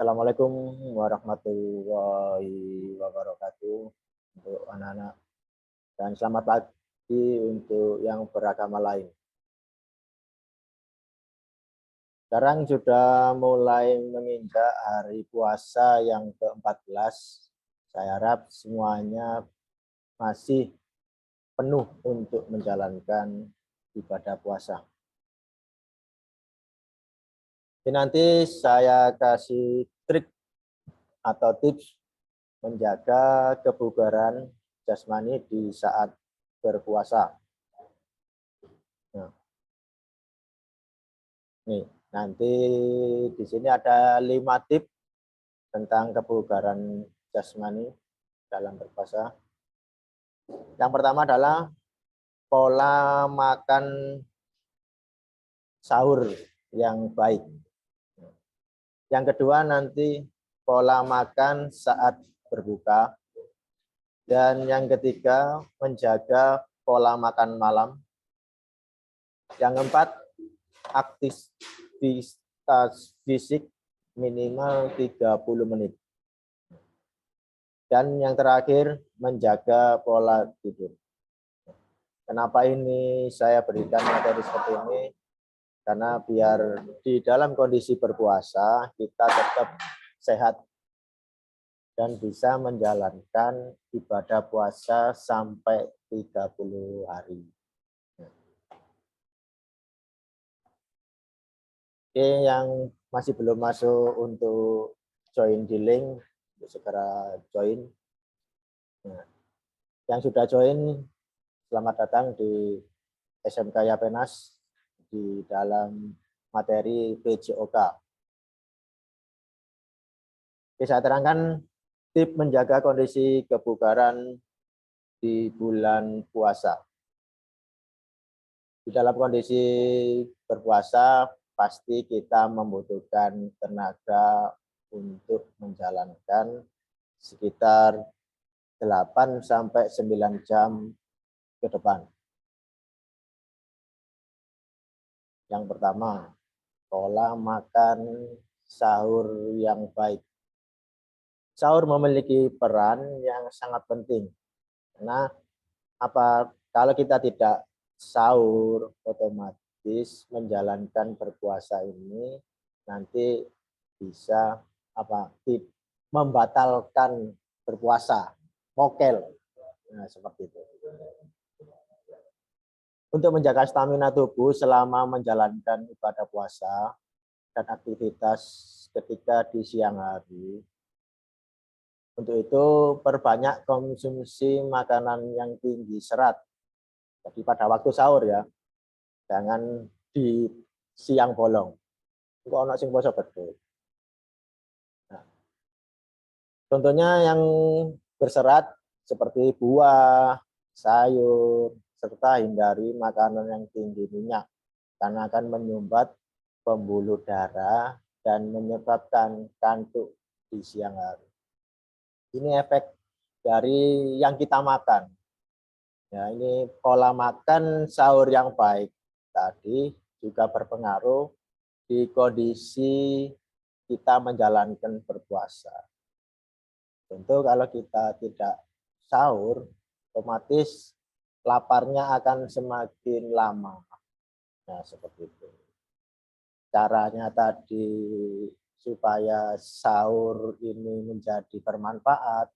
Assalamualaikum warahmatullahi wabarakatuh untuk anak-anak dan selamat pagi untuk yang beragama lain. Sekarang sudah mulai menginjak hari puasa yang ke-14. Saya harap semuanya masih penuh untuk menjalankan ibadah puasa. Jadi nanti saya kasih trik atau tips menjaga kebugaran jasmani di saat berpuasa. Nah, nih, nanti di sini ada 5 tips tentang kebugaran jasmani dalam berpuasa. Yang pertama adalah pola makan sahur yang baik. Yang kedua nanti pola makan saat berbuka. Dan yang ketiga menjaga pola makan malam. Yang keempat aktivitas fisik minimal 30 menit. Dan yang terakhir menjaga pola tidur. Kenapa ini saya berikan materi seperti ini? Karena biar di dalam kondisi berpuasa kita tetap sehat dan bisa menjalankan ibadah puasa sampai 30 hari. Oke, yang masih belum masuk untuk join di link, segera join. Nah, yang sudah join, selamat datang di SMK Yapenas di dalam materi PJOK. Oke, saya terangkan tips menjaga kondisi kebugaran di bulan puasa. Di dalam kondisi berpuasa, pasti kita membutuhkan tenaga untuk menjalankan sekitar 8 sampai 9 jam ke depan. Yang pertama, pola makan sahur yang baik. Sahur memiliki peran yang sangat penting. Karena kalau kita tidak sahur, otomatis menjalankan berpuasa ini nanti bisa membatalkan berpuasa, mokel. Nah, seperti itu. Untuk menjaga stamina tubuh selama menjalankan ibadah puasa dan aktivitas ketika di siang hari. Untuk itu perbanyak konsumsi makanan yang tinggi serat. Jadi pada waktu sahur ya, jangan di siang bolong. Kok ono sing poso betul. Nah, contohnya yang berserat seperti buah, sayur, serta hindari makanan yang tinggi minyak karena akan menyumbat pembuluh darah dan menyebabkan kantuk di siang hari. Ini efek dari yang kita makan. Ya, ini pola makan sahur yang baik tadi juga berpengaruh di kondisi kita menjalankan berpuasa. Tentu kalau kita tidak sahur, otomatis laparnya akan semakin lama. Nah, seperti itu. Caranya tadi supaya sahur ini menjadi bermanfaat,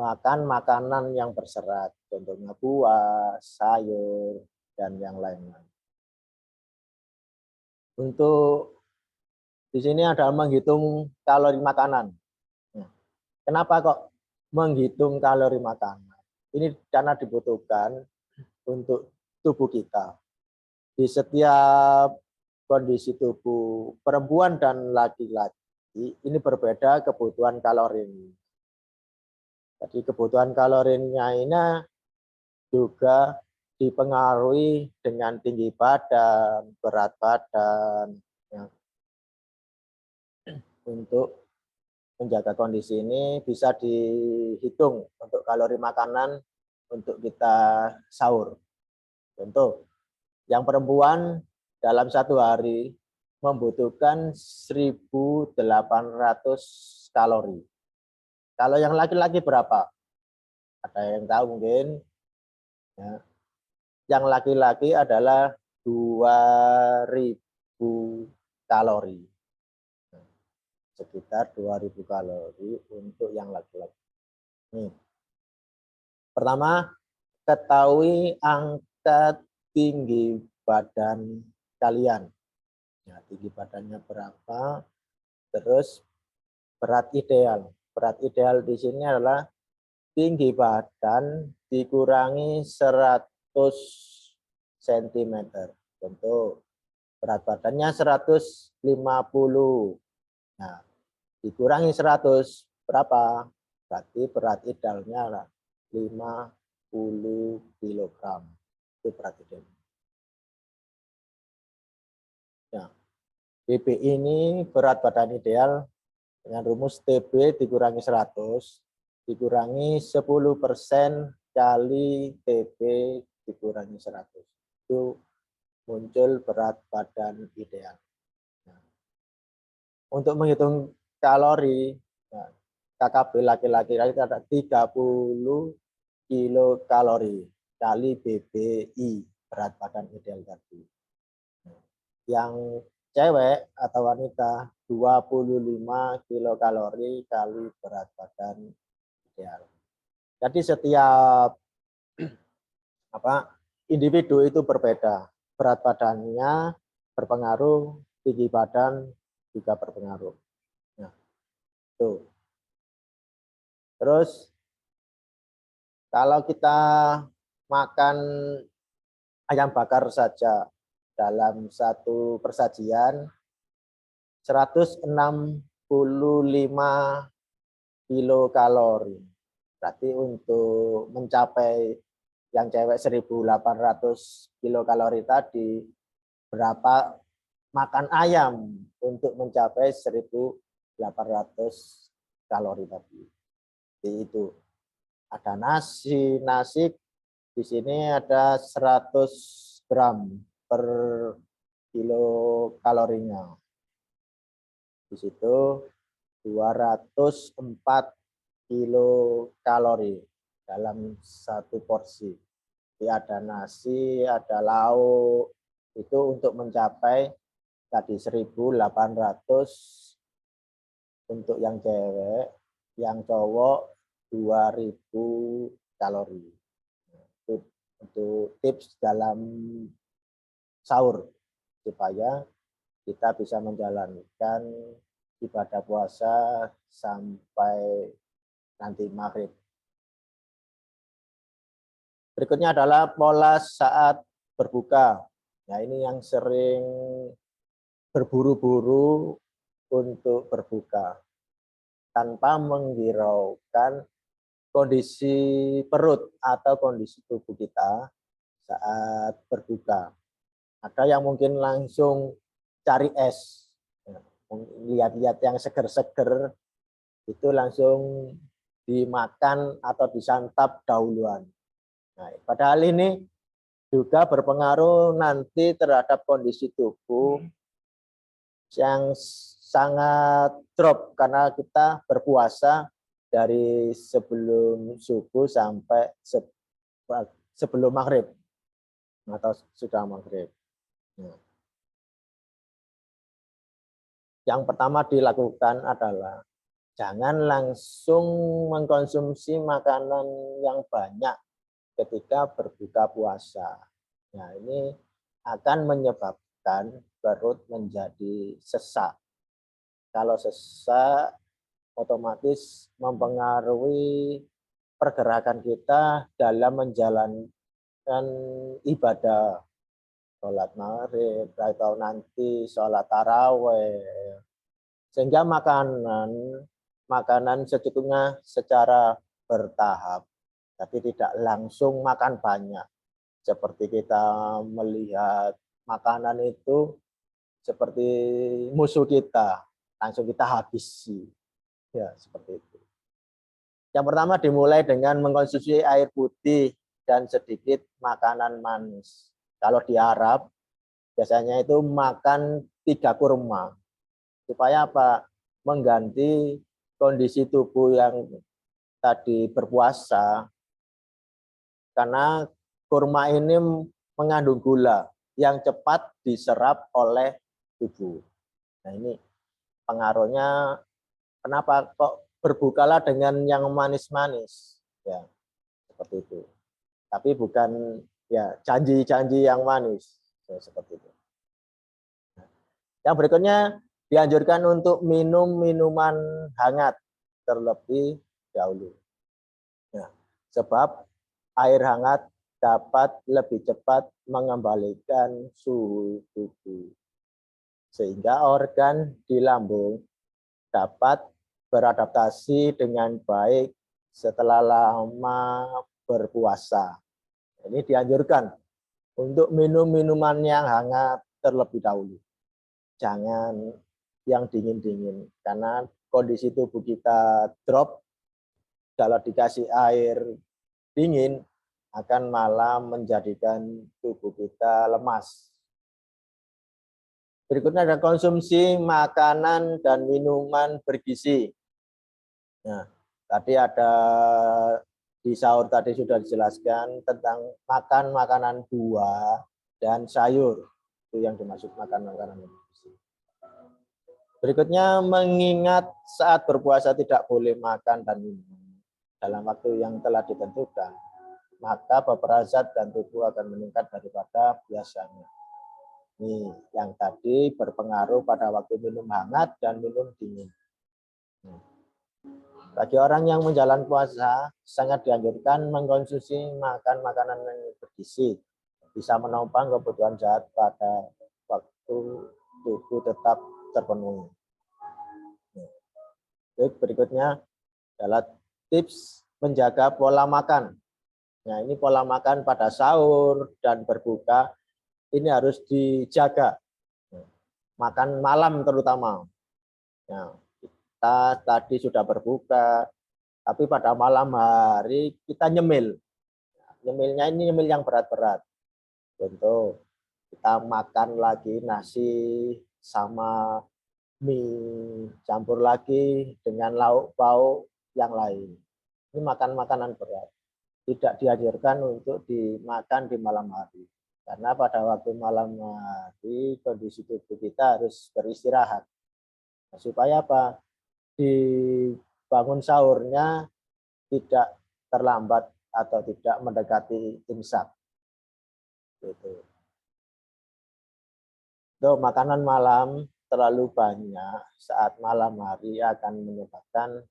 makan makanan yang berserat, contohnya buah, sayur, dan yang lain-lain. Untuk di sini ada menghitung kalori makanan. Nah, kenapa kok menghitung kalori makanan? Ini karena dibutuhkan untuk tubuh kita. Di setiap kondisi tubuh perempuan dan laki-laki ini berbeda kebutuhan kalorinya. Jadi kebutuhan kalorinya ini juga dipengaruhi dengan tinggi badan, berat badan. Ya. Untuk menjaga kondisi ini bisa dihitung untuk kalori makanan untuk kita sahur. Contoh, yang perempuan dalam satu hari membutuhkan 1.800 kalori. Kalau yang laki-laki berapa? Ada yang tahu mungkin? Ya. Yang laki-laki adalah 2.000 kalori. Sekitar 2.000 kalori untuk yang laki-laki. Nih. Pertama, ketahui angka tinggi badan kalian. Ya, tinggi badannya berapa? Terus berat ideal. Berat ideal di sini adalah tinggi badan dikurangi 100 cm. Contoh, berat badannya 150. Nah, dikurangi 100 berapa? Berarti berat idealnya adalah 50 kg. Itu berat ideal. Ya. BB ini berat badan ideal dengan rumus TB dikurangi 100 dikurangi 10% kali TB dikurangi 100. Itu muncul berat badan ideal. Nah, untuk menghitung kalori, nah, KKB laki-laki ada 30 kilokalori kali BBI, berat badan ideal tadi. Yang cewek atau wanita 25 kilokalori kali berat badan ideal. Jadi setiap individu itu berbeda. Berat badannya berpengaruh, tinggi badan juga berpengaruh. Nah, tuh. Terus kalau kita makan ayam bakar saja dalam satu persajian 165 kilokalori. Berarti untuk mencapai yang cewek 1.800 kilokalori tadi, berapa makan ayam untuk mencapai 1.800 kalori tadi. Jadi itu ada nasi di sini ada 100 gram per kilo kalorinya. Di situ 204 kilokalori dalam satu porsi. Jadi ada nasi, ada lauk, itu untuk mencapai tadi 1.800 untuk yang cewek, yang cowok 2.000 kalori. Itu untuk tips dalam sahur supaya kita bisa menjalankan ibadah puasa sampai nanti maghrib. Berikutnya adalah pola saat berbuka. Nah, ini yang sering berburu-buru untuk berbuka tanpa menghiraukan kondisi perut atau kondisi tubuh kita saat berbuka. Ada yang mungkin langsung cari es, lihat-lihat yang seger-seger, itu langsung dimakan atau disantap dahuluan. Nah, padahal ini juga berpengaruh nanti terhadap kondisi tubuh yang sangat drop karena kita berpuasa dari sebelum subuh sampai sebelum maghrib atau sudah maghrib. Nah, yang pertama dilakukan adalah jangan langsung mengkonsumsi makanan yang banyak ketika berbuka puasa. Nah, ini akan menyebabkan perut menjadi sesak. Kalau sesak, otomatis mempengaruhi pergerakan kita dalam menjalankan ibadah. Sholat maghrib atau nanti sholat taraweh. Sehingga makanan secukupnya secara bertahap. Tapi tidak langsung makan banyak. Seperti kita melihat makanan itu seperti musuh kita. Langsung kita habisi. Ya, seperti itu. Yang pertama dimulai dengan mengkonsumsi air putih dan sedikit makanan manis. Kalau di Arab, biasanya itu makan 3 kurma. Supaya apa? Mengganti kondisi tubuh yang tadi berpuasa, karena kurma ini mengandung gula yang cepat diserap oleh tubuh. Nah ini pengaruhnya, kenapa kok berbukalah dengan yang manis-manis, ya seperti itu. Tapi bukan ya janji-janji yang manis, ya, seperti itu. Yang berikutnya dianjurkan untuk minum minuman hangat terlebih dahulu. Nah, sebab air hangat dapat lebih cepat mengembalikan suhu tubuh, sehingga organ di lambung dapat beradaptasi dengan baik setelah lama berpuasa. Ini dianjurkan untuk minum minuman yang hangat terlebih dahulu. Jangan yang dingin-dingin, karena kondisi tubuh kita drop, kalau dikasih air dingin akan malah menjadikan tubuh kita lemas. Berikutnya ada konsumsi makanan dan minuman bergizi. Nah, tadi ada di sahur tadi sudah dijelaskan tentang makan makanan buah dan sayur. Itu yang dimaksud makan makanan bergizi. Berikutnya, mengingat saat berpuasa tidak boleh makan dan minum dalam waktu yang telah ditentukan, maka beberapa zat dan tubuh akan meningkat daripada biasanya. Nih, yang tadi berpengaruh pada waktu minum hangat dan minum dingin. Bagi orang yang menjalani puasa, sangat dianjurkan mengkonsumsi makan makanan yang bergizi, bisa menopang kebutuhan zat pada waktu tubuh tetap terpenuhi. Berikutnya adalah tips menjaga pola makan. Nah, ini pola makan pada sahur dan berbuka ini harus dijaga. Makan malam terutama. Nah, kita tadi sudah berbuka, tapi pada malam hari kita nyemil. Nyemilnya ini nyemil yang berat-berat. Contoh, kita makan lagi nasi sama mie, campur lagi dengan lauk pauk yang lain. Ini makan makanan berat. Tidak dianjurkan untuk dimakan di malam hari. Karena pada waktu malam hari kondisi tubuh kita harus beristirahat. Supaya apa? Di bangun sahurnya tidak terlambat atau tidak mendekati imsak. Gitu. Untuk makanan malam terlalu banyak saat malam hari akan menyebabkan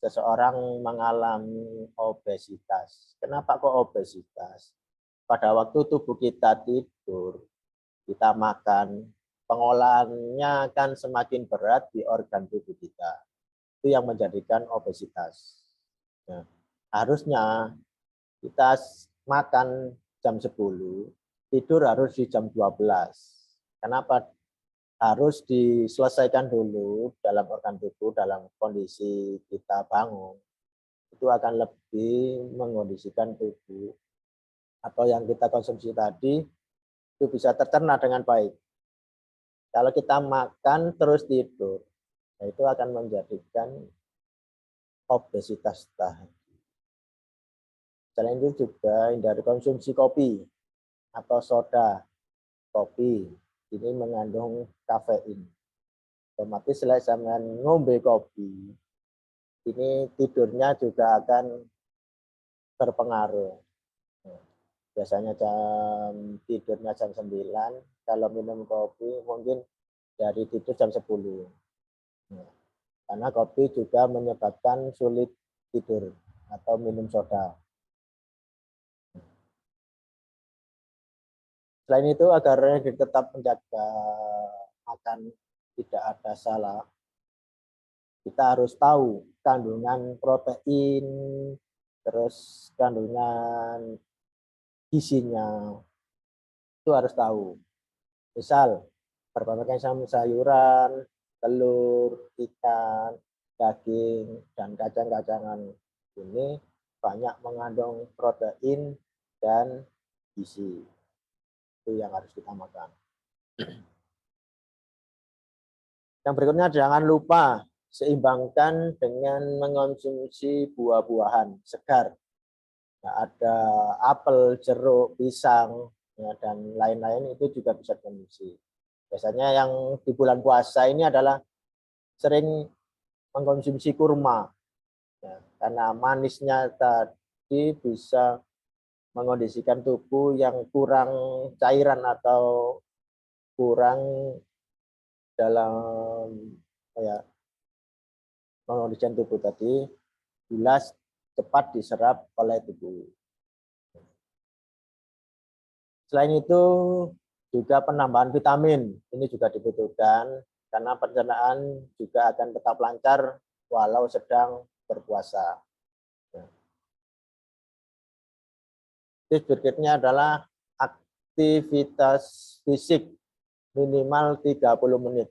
seseorang mengalami obesitas. Kenapa kok obesitas? Pada waktu tubuh kita tidur, kita makan, pengolahannya akan semakin berat di organ tubuh kita. Itu yang menjadikan obesitas. Nah, harusnya kita makan jam 10, tidur harus di jam 12. Kenapa? Harus diselesaikan dulu dalam organ tubuh, dalam kondisi kita bangun. Itu akan lebih mengondisikan tubuh atau yang kita konsumsi tadi itu bisa tercerna dengan baik. Kalau kita makan terus tidur, nah itu akan menjadikan obesitas tadi. Selain itu juga hindari konsumsi kopi atau soda. Kopi ini mengandung kafein. Otomatis setelah saya ngombe kopi, ini tidurnya juga akan berpengaruh. Biasanya tidurnya jam 9, kalau minum kopi mungkin dari tidur jam 10. Karena kopi juga menyebabkan sulit tidur atau minum soda. Selain itu, agar tetap menjaga makan tidak ada salah, kita harus tahu kandungan protein, terus kandungan gizinya, itu harus tahu. Misal, berbagai macam sayuran, telur, ikan, daging, dan kacang-kacangan ini banyak mengandung protein dan gizi. Itu yang harus kita makan. Yang berikutnya jangan lupa seimbangkan dengan mengonsumsi buah-buahan segar. Nah, ada apel, jeruk, pisang, ya, dan lain-lain itu juga bisa dikonsumsi. Biasanya yang di bulan puasa ini adalah sering mengkonsumsi kurma, ya, karena manisnya tadi bisa mengondisikan tubuh yang kurang cairan atau kurang dalam ya, mengondisikan tubuh tadi, gula cepat diserap oleh tubuh. Selain itu juga penambahan vitamin ini juga dibutuhkan karena pencernaan juga akan tetap lancar walau sedang berpuasa. Tips berikutnya adalah aktivitas fisik minimal 30 menit.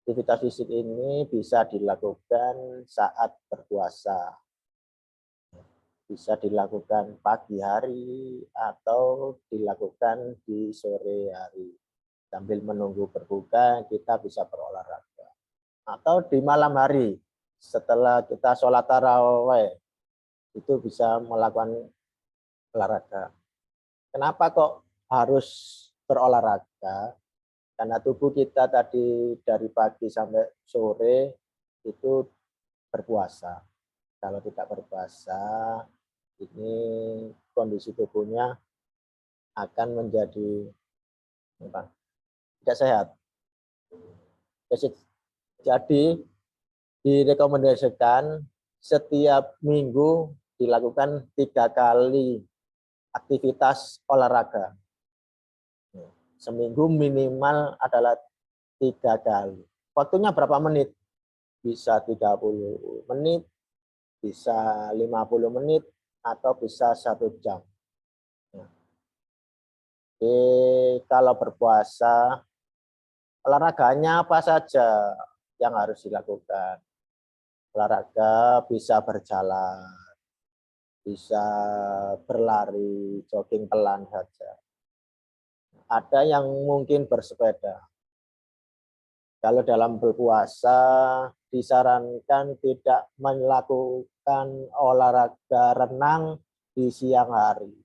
Aktivitas fisik ini bisa dilakukan saat berpuasa. Bisa dilakukan pagi hari atau dilakukan di sore hari. Sambil menunggu berbuka, kita bisa berolahraga. Atau di malam hari, setelah kita sholat tarawih, itu bisa melakukan olahraga. Kenapa kok harus berolahraga? Karena tubuh kita tadi dari pagi sampai sore itu berpuasa. Kalau tidak berpuasa, ini kondisi tubuhnya akan menjadi tidak sehat. Jadi direkomendasikan setiap minggu dilakukan 3 kali aktivitas olahraga. Seminggu minimal adalah 3 kali. Waktunya berapa menit? Bisa 30 menit, bisa 50 menit, atau bisa 1 jam. Jadi kalau berpuasa, olahraganya apa saja yang harus dilakukan? Olahraga bisa berjalan, bisa berlari, jogging pelan saja. Ada yang mungkin bersepeda. Kalau dalam berpuasa disarankan tidak melakukan olahraga renang di siang hari.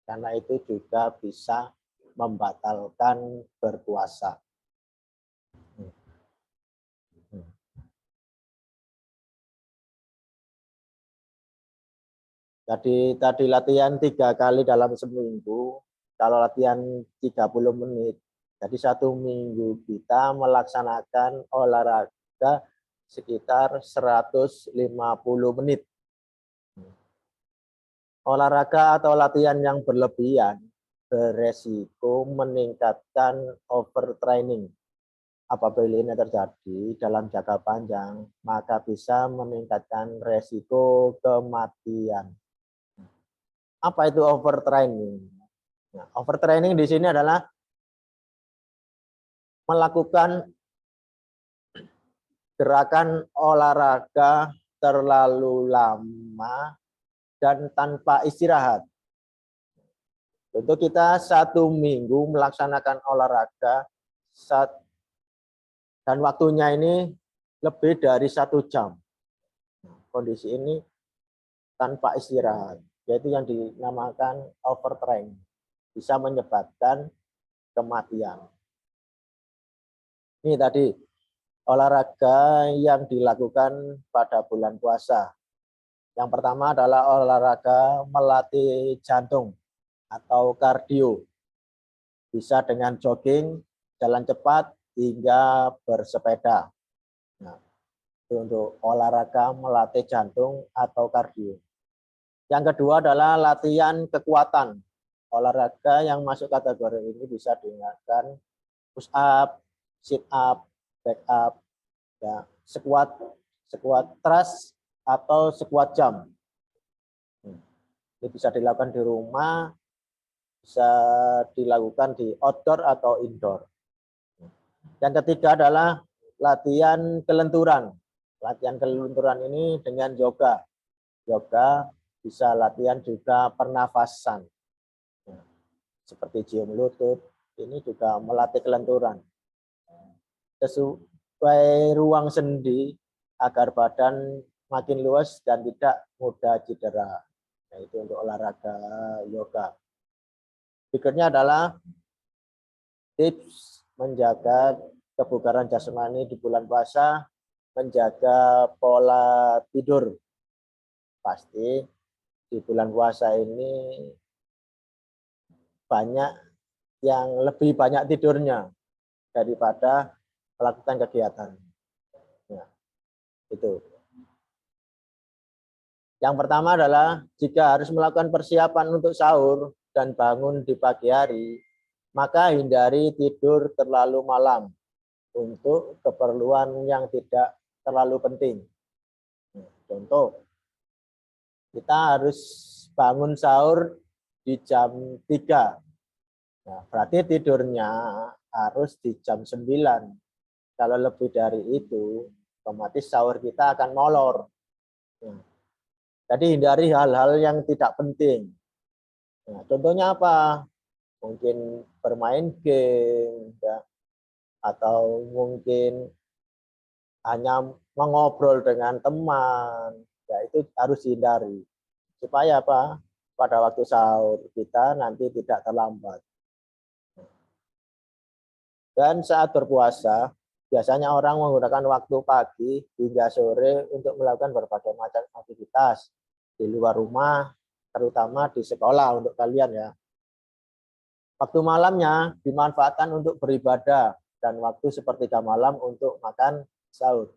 Karena itu juga bisa membatalkan berpuasa. Jadi tadi latihan 3 kali dalam seminggu, kalau latihan 30 menit, jadi 1 minggu kita melaksanakan olahraga sekitar 150 menit. Olahraga atau latihan yang berlebihan beresiko meningkatkan overtraining. Apabila ini terjadi dalam jangka panjang, maka bisa meningkatkan resiko kematian. Apa itu overtraining? Nah, overtraining di sini adalah melakukan gerakan olahraga terlalu lama dan tanpa istirahat. Untuk kita 1 minggu melaksanakan olahraga dan waktunya ini lebih dari 1 jam. Kondisi ini tanpa istirahat, yaitu yang dinamakan overtraining, bisa menyebabkan kematian. Ini tadi olahraga yang dilakukan pada bulan puasa. Yang pertama adalah olahraga melatih jantung atau kardio. Bisa dengan jogging, jalan cepat, hingga bersepeda. Nah, itu untuk olahraga melatih jantung atau kardio. Yang kedua adalah latihan kekuatan. Olahraga yang masuk kategori ini bisa diingatkan push up, sit up, back up, ya, squat thrust atau squat jump. Ini bisa dilakukan di rumah, bisa dilakukan di outdoor atau indoor. Yang ketiga adalah latihan kelenturan. Latihan kelenturan ini dengan yoga. Yoga bisa latihan juga pernafasan. Seperti cium lutut, ini juga melatih kelenturan. sesuai ruang sendi agar badan makin luas dan tidak mudah cedera. Nah, itu untuk olahraga yoga. Berikutnya adalah tips menjaga kebugaran jasmani di bulan puasa, menjaga pola tidur. Pasti di bulan puasa ini banyak yang lebih banyak tidurnya daripada melakukan kegiatan. Nah, itu. Yang pertama adalah jika harus melakukan persiapan untuk sahur dan bangun di pagi hari, maka hindari tidur terlalu malam untuk keperluan yang tidak terlalu penting. Contoh, kita harus bangun sahur di jam 3. Nah, berarti tidurnya harus di jam 9. Kalau lebih dari itu, otomatis sahur kita akan molor. Nah, jadi hindari hal-hal yang tidak penting. Nah, contohnya apa? Mungkin bermain game, ya, atau mungkin hanya mengobrol dengan teman, ya itu harus dihindari. Supaya apa? Pada waktu sahur kita nanti tidak terlambat. Dan saat berpuasa, biasanya orang menggunakan waktu pagi hingga sore untuk melakukan berbagai macam aktivitas di luar rumah, terutama di sekolah untuk kalian ya. Waktu malamnya dimanfaatkan untuk beribadah dan waktu sepertiga malam untuk makan sahur.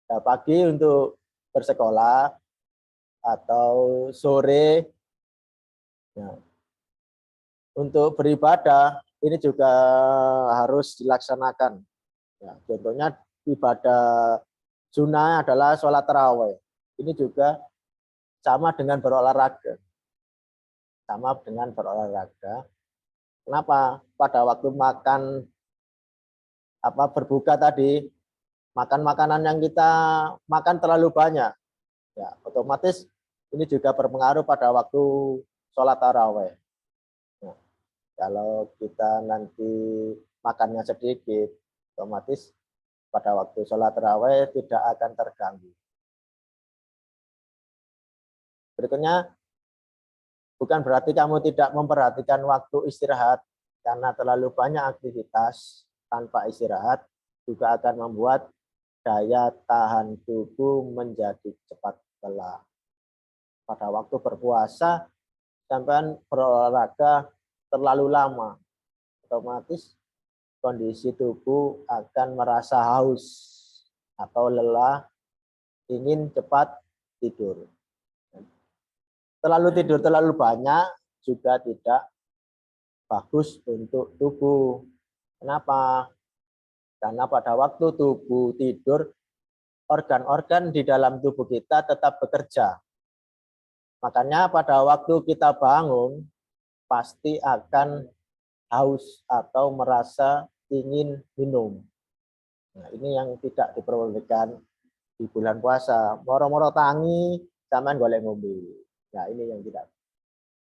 Ya, pagi untuk bersekolah atau sore ya, untuk beribadah ini juga harus dilaksanakan. Ya, contohnya ibadah sunnah adalah sholat tarawih. Ini juga sama dengan berolahraga. Sama dengan berolahraga. Kenapa? Pada waktu makan berbuka tadi, makan makanan yang kita makan terlalu banyak. Ya, otomatis ini juga berpengaruh pada waktu sholat tarawih. Ya, kalau kita nanti makannya sedikit, otomatis pada waktu sholat tarawih tidak akan terganggu. Berikutnya, bukan berarti kamu tidak memperhatikan waktu istirahat, karena terlalu banyak aktivitas tanpa istirahat juga akan membuat daya tahan tubuh menjadi cepat lelah. Pada waktu berpuasa, sampai berolahraga terlalu lama, otomatis kondisi tubuh akan merasa haus atau lelah, ingin cepat tidur. Terlalu tidur terlalu banyak juga tidak bagus untuk tubuh. Kenapa? Karena pada waktu tubuh tidur, organ-organ di dalam tubuh kita tetap bekerja. Makanya pada waktu kita bangun, pasti akan haus atau merasa ingin minum. Nah, ini yang tidak diperbolehkan di bulan puasa. Moro-moro tangi, sampean golek ngombe. Nah, ini yang tidak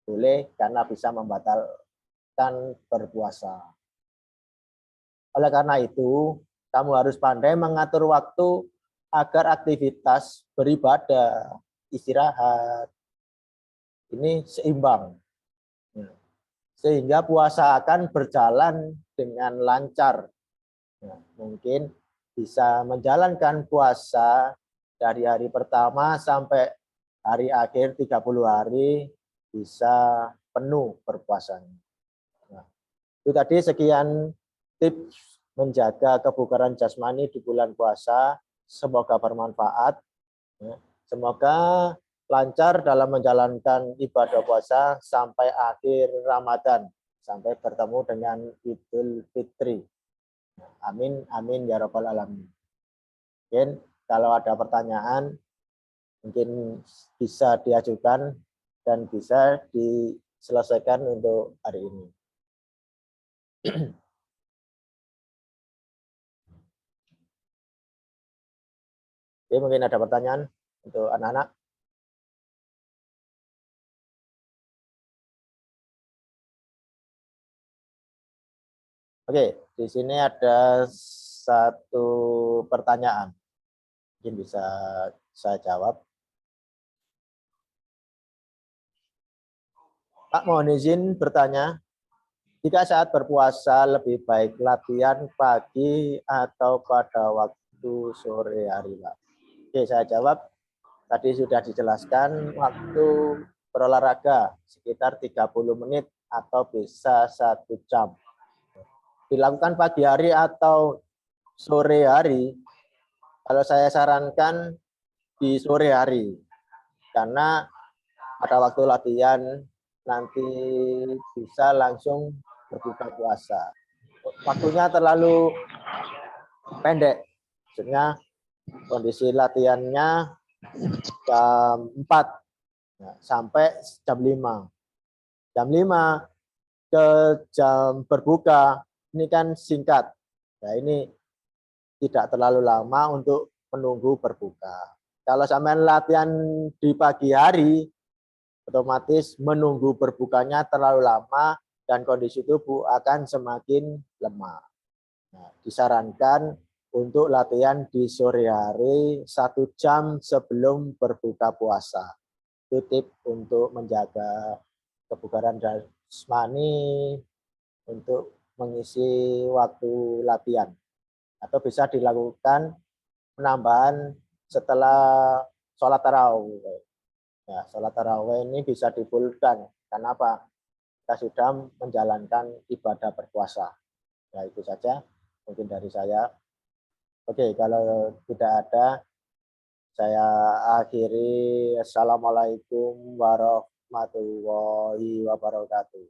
boleh karena bisa membatalkan berpuasa. Oleh karena itu, kamu harus pandai mengatur waktu agar aktivitas beribadah, istirahat, ini seimbang. Sehingga puasa akan berjalan dengan lancar. Mungkin bisa menjalankan puasa dari hari pertama sampai hari akhir 30 hari bisa penuh berpuasanya. Nah, itu tadi sekian tips menjaga kebugaran jasmani di bulan puasa. Semoga bermanfaat. Semoga lancar dalam menjalankan ibadah puasa sampai akhir Ramadan. Sampai bertemu dengan Idul Fitri. Amin, amin ya rabbal alamin. Mungkin kalau ada pertanyaan, mungkin bisa diajukan dan bisa diselesaikan untuk hari ini. Oke, mungkin ada pertanyaan untuk anak-anak. Oke, di sini ada satu pertanyaan. Mungkin bisa saya jawab. Pak, mohon izin bertanya. Jika saat berpuasa lebih baik latihan pagi atau pada waktu sore hari, Pak? Oke, saya jawab. Tadi sudah dijelaskan waktu berolahraga sekitar 30 menit atau bisa 1 jam. Dilakukan pagi hari atau sore hari, kalau saya sarankan di sore hari. Karena pada waktu latihan nanti bisa langsung berbuka puasa. Waktunya terlalu pendek. Maksudnya kondisi latihannya jam 4 sampai jam 5. Jam 5 ke jam berbuka ini kan singkat. Nah, ini tidak terlalu lama untuk menunggu berbuka. Kalau sampean latihan di pagi hari, otomatis menunggu berbukanya terlalu lama dan kondisi tubuh akan semakin lemah. Nah, disarankan untuk latihan di sore hari 1 jam sebelum berbuka puasa. Itu tip untuk menjaga kebugaran jasmani untuk mengisi waktu latihan. Atau bisa dilakukan penambahan setelah sholat tarawih. Ya, sholat tarawih ini bisa dibulkan. Karena apa? Kita sudah menjalankan ibadah berpuasa. Ya, itu saja mungkin dari saya. Oke, kalau tidak ada, saya akhiri. Assalamualaikum warahmatullahi wabarakatuh.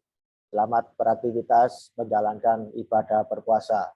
Selamat beraktivitas menjalankan ibadah berpuasa.